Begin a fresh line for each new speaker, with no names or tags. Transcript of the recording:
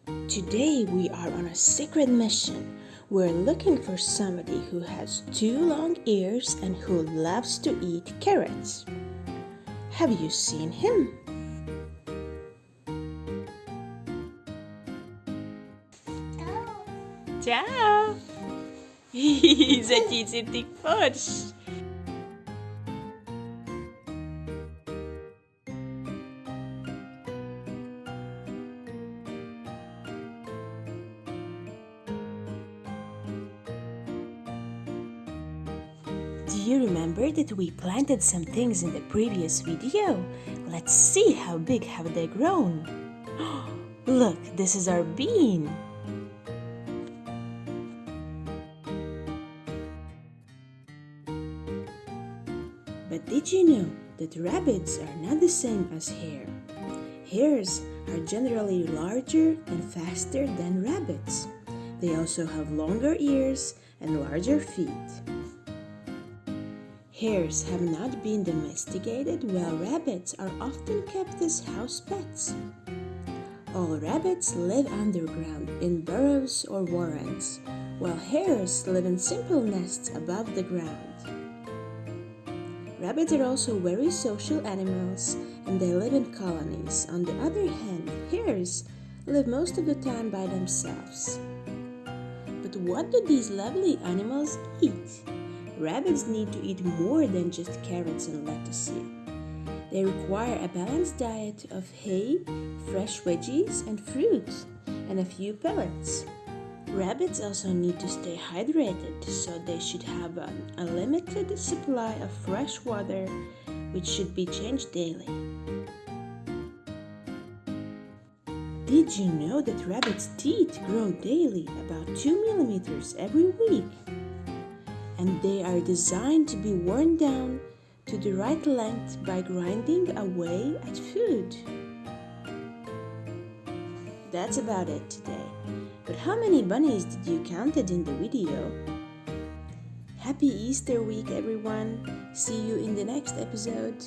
Today we are on a secret mission. We're looking for somebody who has 2 long ears and who loves to eat carrots. Have you seen him? Ciao! Zatizitik Forsch! Do you remember that we planted some things in the previous video? Let's see how big have they grown. Look, this is our bean. But did you know that rabbits are not the same as hare? Hares are generally larger and faster than rabbits. They also have longer ears and larger feet. Hares have not been domesticated, while rabbits are often kept as house pets. All rabbits live underground in burrows or warrens, while hares live in simple nests above the ground. Rabbits are also very social animals, and they live in colonies. On the other hand, hares live most of the time by themselves. But what do these lovely animals eat? Rabbits need to eat more than just carrots and lettuce. They require a balanced diet of hay, fresh veggies, and fruit, and a few pellets. Rabbits also need to stay hydrated, so they should have a limited supply of fresh water, which should be changed daily. Did you know that rabbits' teeth grow daily, about 2 millimeters every week? And they are designed to be worn down to the right length by grinding away at food. That's about it today. But how many bunnies did you count in the video? Happy Easter week, everyone! See you in the next episode.